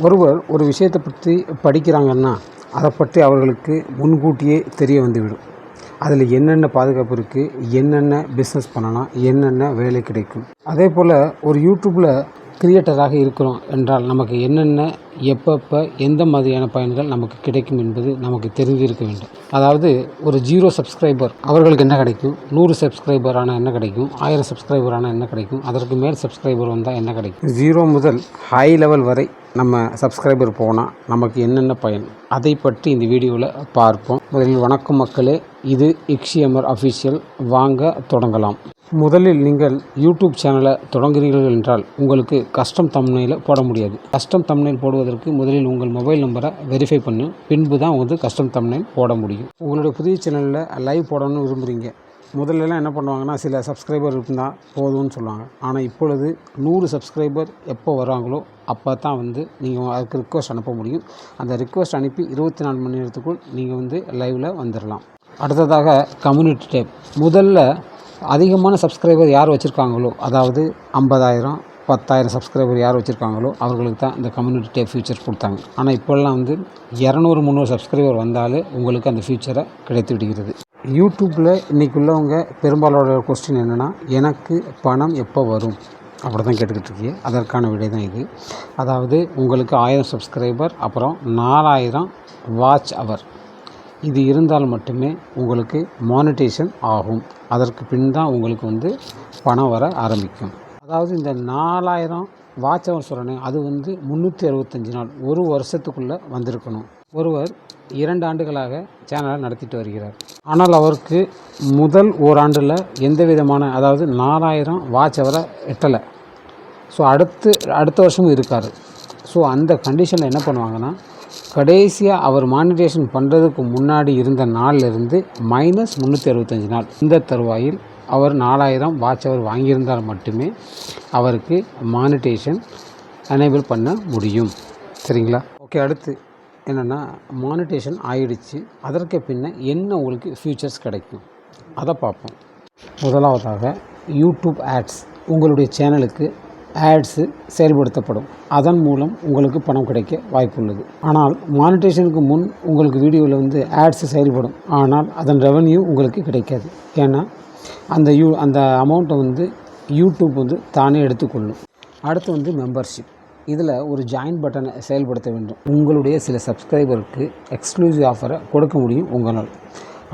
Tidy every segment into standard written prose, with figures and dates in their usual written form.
ஒருவர் ஒரு விஷயத்தை பற்றி படிக்கிறாங்கன்னா அதை பற்றி அவர்களுக்கு முன்கூட்டியே தெரிய வந்துவிடும். அதில் என்னென்ன பாதுகாப்பு இருக்குது, என்னென்ன பிஸ்னஸ் பண்ணலாம், என்னென்ன வேலை கிடைக்கும். அதே போல் ஒரு யூடியூப்பில் கிரியேட்டராக இருக்கிறோம் என்றால் நமக்கு என்னென்ன எப்பப்போ எந்த மாதிரியான பயன்கள் நமக்கு கிடைக்கும் என்பது நமக்கு தெரிந்திருக்க வேண்டும். அதாவது ஒரு 0 சப்ஸ்கிரைபர் அவர்களுக்கு என்ன கிடைக்கும், 100 சப்ஸ்கிரைபர் ஆனால் என்ன கிடைக்கும், 1000 சப்ஸ்கிரைபர் ஆனால் என்ன கிடைக்கும், அதற்கு மேல் சப்ஸ்கிரைபர் வந்தால் என்ன கிடைக்கும். 0 முதல் ஹை லெவல் வரை நம்ம சப்ஸ்கிரைபர் போனால் நமக்கு என்னென்ன பயன், அதை பற்றி இந்த வீடியோவில் பார்ப்போம். முதலில் வணக்கம் மக்களே, இது XMR அஃபிஷியல். வாங்க தொடங்கலாம். முதலில் நீங்கள் யூடியூப் சேனலை தொடங்குகிறீர்கள் என்றால் உங்களுக்கு கஸ்டம் தம்ப்நெயிலை போட முடியாது. கஸ்டம் தம்ப்நெயில் போடுவதற்கு முதலில் உங்கள் மொபைல் நம்பரை வெரிஃபை பண்ணி பின்பு தான் வந்து கஸ்டம் தம்ப்நெயில் போட முடியும். உங்களுடைய புதிய சேனலில் லைவ் போடணும்னு விரும்புகிறீங்க. முதல்லலாம் என்ன பண்ணுவாங்கன்னா, சில சப்ஸ்கிரைபர் இருந்தால் போதும்னு சொல்லுவாங்க. ஆனால் இப்பொழுது 100 சப்ஸ்கிரைபர் எப்போ வராங்களோ அப்போ தான் வந்து நீங்கள் அதுக்கு ரிக்வஸ்ட் அனுப்ப முடியும். அந்த ரிக்வஸ்ட் அனுப்பி 24 மணி நேரத்துக்குள் நீங்கள் வந்து லைவில் வந்துடலாம். அடுத்ததாக கம்யூனிட்டி டேப். முதல்ல அதிகமான சப்ஸ்கிரைபர் யார் வச்சுருக்காங்களோ, அதாவது 50,000 10,000 சப்ஸ்கிரைபர் யார் வச்சுருக்காங்களோ அவர்களுக்கு தான் இந்த கம்யூனிட்டி டேப் ஃபியூச்சர் கொடுத்தாங்க. ஆனால் இப்போல்லாம் வந்து 200-300 சப்ஸ்கிரைபர் வந்தாலே உங்களுக்கு அந்த ஃபியூச்சரை கிடைத்து விடுகிறது. யூடியூப்பில் இன்றைக்கி உள்ளவங்க பெரும்பாலோட கொஸ்டின் என்னென்னா, எனக்கு பணம் எப்போ வரும் அப்படி தான் கேட்டுக்கிட்டு இருக்கீங்க. அதற்கான விடை தான் இது. அதாவது உங்களுக்கு 1000 சப்ஸ்கிரைபர் அப்புறம் 4000 வாட்ச் அவர் இது இருந்தால் மட்டுமே உங்களுக்கு மானிட்டேஷன் ஆகும். அதற்கு பின் தான் உங்களுக்கு வந்து பணம் வர ஆரம்பிக்கும். அதாவது இந்த 4000 வாட்ச் அவர் சொல்கிறேனே, அது வந்து 365 நாள், ஒரு வருஷத்துக்குள்ளே வந்திருக்கணும். ஒருவர் 2 ஆண்டுகளாக சேனலை நடத்திட்டு வருகிறார். ஆனால் அவருக்கு முதல் ஓராண்டில் எந்த விதமான, அதாவது 4000 வாட்ச் அவரை எட்டலை. ஸோ அடுத்த வருஷமும் இருக்கார். ஸோ அந்த கண்டிஷனில் என்ன பண்ணுவாங்கன்னா, கடைசியாக அவர் மானிட்டேஷன் பண்ணுறதுக்கு முன்னாடி இருந்த நாளிலிருந்து -365 நாள், இந்த தருவாயில் அவர் 4000 வாட்ச் அவர் வாங்கியிருந்தால் மட்டுமே அவருக்கு மானிட்டேஷன் எனேபிள் பண்ண முடியும். சரிங்களா? ஓகே, அடுத்து என்னென்னா, மானிட்டேஷன் ஆகிடுச்சு, அதற்கு பின்ன என்ன உங்களுக்கு ஃபியூச்சர்ஸ் கிடைக்கும் அதை பார்ப்போம். முதலாவதாக யூடியூப் ஆட்ஸ். உங்களுடைய சேனலுக்கு ஆட்ஸு செயல்படுத்தப்படும். அதன் மூலம் உங்களுக்கு பணம் கிடைக்க வாய்ப்புள்ளது. ஆனால் மானிட்டேஷனுக்கு முன் உங்களுக்கு வீடியோவில் வந்து ஆட்ஸு செயல்படும், ஆனால் அதன் ரெவன்யூ உங்களுக்கு கிடைக்காது. ஏன்னா அந்த அமௌண்ட்டை வந்து யூடியூப் வந்து தானே எடுத்துக்கொள்ளும். அடுத்து வந்து மெம்பர்ஷிப். இதில் ஒரு ஜாயின் பட்டனை செயல்படுத்த வேண்டும். உங்களுடைய சில சப்ஸ்கிரைபருக்கு எக்ஸ்க்ளூசிவ் ஆஃபரை கொடுக்க முடியும் உங்களால்.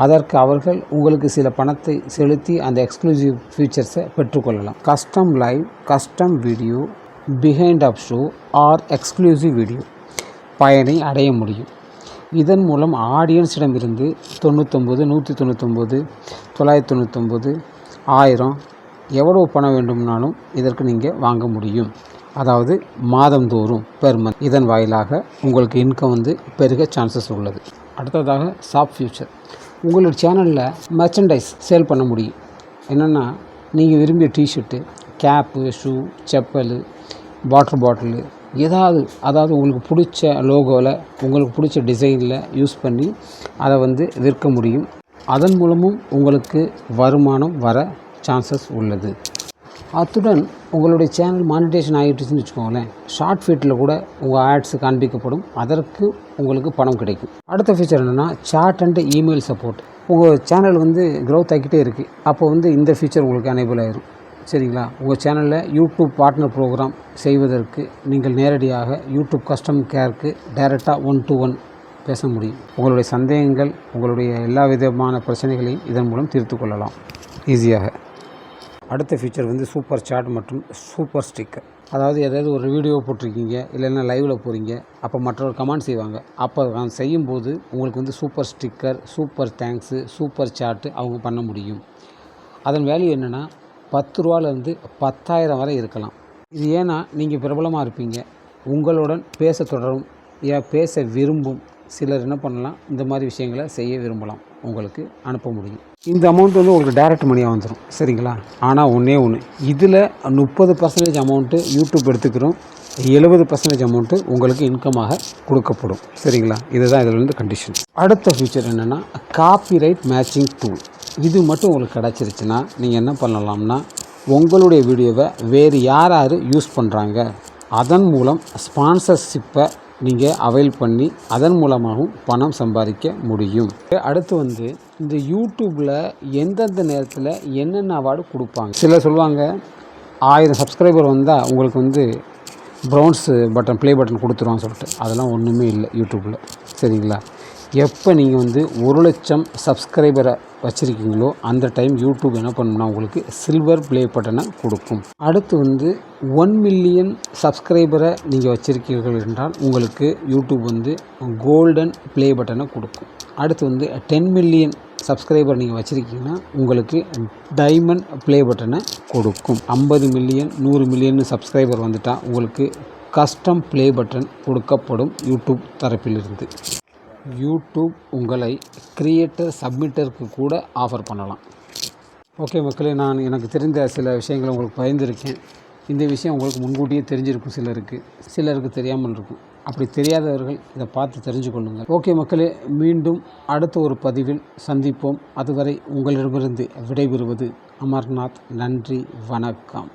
அதற்கு அவர்கள் உங்களுக்கு சில பணத்தை செலுத்தி அந்த எக்ஸ்க்ளூசிவ் ஃபீச்சர்ஸை பெற்றுக்கொள்ளலாம். Custom live, custom video, behind of show or exclusive video பயனை அடைய முடியும். இதன் மூலம் ஆடியன்ஸிடமிருந்து 99, 199, 999, 1000 எவ்வளவு பணம் வேண்டும்னாலும் இதற்கு நீங்கள் வாங்க முடியும். அதாவது மாதந்தோறும் பெர் மந்த். இதன் வாயிலாக உங்களுக்கு இன்கம் வந்து பெருக சான்சஸ் உள்ளது. அடுத்ததாக ஷாப் ஃபியூச்சர். உங்களுடைய சேனலில் மெர்ச்சன்டைஸ் சேல் பண்ண முடியும். என்னென்னா, நீங்கள் விரும்பிய T-shirt, cap, shoe, chappal, water bottle, அதாவது உங்களுக்கு பிடிச்ச லோகோவில் உங்களுக்கு பிடிச்ச டிசைனில் யூஸ் பண்ணி அதை வந்து விற்க முடியும். அதன் மூலமும் உங்களுக்கு வருமானம் வர சான்சஸ் உள்ளது. அத்துடன் உங்களுடைய சேனல் மானிட்டேஷன் ஆகிட்டுச்சுன்னு வச்சுக்கோங்களேன், ஷார்ட் ஃபீட்டில் கூட உங்கள் ஆட்ஸு காண்பிக்கப்படும். அதற்கு உங்களுக்கு பணம் கிடைக்கும். அடுத்த ஃபீச்சர் என்னென்னா, சாட் அண்ட் இமெயில் சப்போர்ட். உங்கள் சேனல் வந்து க்ரோத் ஆகிக்கிட்டே இருக்குது, அப்போ வந்து இந்த ஃபீச்சர் உங்களுக்கு எனேபிள் ஆயிரும். சரிங்களா? உங்கள் சேனலில் யூடியூப் பார்ட்னர் ப்ரோக்ராம் செய்வதற்கு நீங்கள் நேரடியாக யூடியூப் கஸ்டம் கேருக்கு டைரெக்டாக 1-to-1 பேச முடியும். உங்களுடைய சந்தேகங்கள், உங்களுடைய எல்லா விதமான பிரச்சனைகளையும் இதன் மூலம் தீர்த்து கொள்ளலாம் ஈஸியாக. அடுத்த ஃபீச்சர் வந்து சூப்பர் சாட் மற்றும் சூப்பர் ஸ்டிக்கர். அதாவது ஏதாவது ஒரு வீடியோ போட்டிருக்கீங்க, இல்லைன்னா லைவில் போகிறீங்க, அப்போ மற்றவர் கமெண்ட் செய்வாங்க. அப்போ செய்யும்போது உங்களுக்கு வந்து super sticker, super thanks, super chat அவங்க பண்ண முடியும். அதன் வேல்யூ என்னென்னா, 10 ரூபாலேருந்து 10,000 வரை இருக்கலாம். இது ஏன்னா நீங்கள் பிரபலமாக இருப்பீங்க, உங்களுடன் தொடரும், பேச விரும்பும் சிலர் என்ன பண்ணலாம், இந்த மாதிரி விஷயங்களை செய்ய விரும்பலாம், உங்களுக்கு அனுப்ப முடியும். இந்த அமௌண்ட் வந்து உங்களுக்கு டைரக்ட் மணியாக வந்துடும். சரிங்களா? ஆனால் ஒன்று, இதில் 30% அமௌண்ட்டு யூடியூப் எடுத்துக்கிறோம், 70% அமௌண்ட்டு உங்களுக்கு இன்கமாக கொடுக்கப்படும். சரிங்களா? இதுதான் இதில் வந்து கண்டிஷன். அடுத்த ஃபீச்சர் என்னென்னா, காப்பிரைட் மேட்சிங் டூல். இது மட்டும் உங்களுக்கு கிடச்சிருச்சுன்னா நீங்கள் என்ன பண்ணலாம்னா, உங்களுடைய வீடியோவை வேறு யார் யூஸ் பண்ணுறாங்க அதன் மூலம் ஸ்பான்சர்ஷிப்பை நீங்கள் அவைல் பண்ணி அதன் மூலமாகவும் பணம் சம்பாதிக்க முடியும். அடுத்து இந்த யூடியூப்பில் எந்தெந்த நேரத்தில் என்னென்ன அவார்டு கொடுப்பாங்க. சிலர் சொல்லுவாங்க 1000 சப்ஸ்கிரைபர் வந்தால் உங்களுக்கு ப்ரௌன்ஸ் பட்டன் ப்ளே பட்டன் கொடுத்துருவான்னு சொல்லிட்டு. அதெல்லாம் ஒன்றுமே இல்லை யூடியூப்பில். சரிங்களா? எப்போ நீங்கள் 1,00,000 சப்ஸ்கிரைபரை வச்சுருக்கீங்களோ அந்த டைம் யூடியூப் என்ன பண்ணணும்னா உங்களுக்கு சில்வர் ப்ளே பட்டனை கொடுக்கும். அடுத்து 1 மில்லியன் சப்ஸ்கிரைபரை நீங்கள் வச்சுருக்கீர்கள் என்றால் உங்களுக்கு யூடியூப் கோல்டன் ப்ளே பட்டனை கொடுக்கும். அடுத்து 10 மில்லியன் சப்ஸ்கிரைபர் நீங்கள் வச்சுருக்கீங்கன்னா உங்களுக்கு டைமண்ட் ப்ளே பட்டனை கொடுக்கும். 50 மில்லியன் 100 மில்லியன் சப்ஸ்கிரைபர் வந்துட்டால் உங்களுக்கு கஸ்டம் ப்ளே பட்டன் கொடுக்கப்படும் யூடியூப் தரப்பிலிருந்து. யூடியூப் உங்களை கிரியேட்டர் சப்மிட்டருக்கு கூட ஆஃபர் பண்ணலாம். ஓகே மக்களே, நான் எனக்கு தெரிந்த சில விஷயங்களை உங்களுக்கு பகிர்ந்திருக்கேன். இந்த விஷயம் உங்களுக்கு முன்கூட்டியே தெரிஞ்சிருக்கும் சிலருக்கு தெரியாமல் இருக்கும். அப்படி தெரியாதவர்கள் இதை பார்த்து தெரிஞ்சு கொள்ளுங்கள். ஓகே மக்களே, மீண்டும் அடுத்த ஒரு பதிவில் சந்திப்போம். அதுவரை உங்களிடமிருந்து விடைபெறுவது அமர்நாத். நன்றி, வணக்கம்.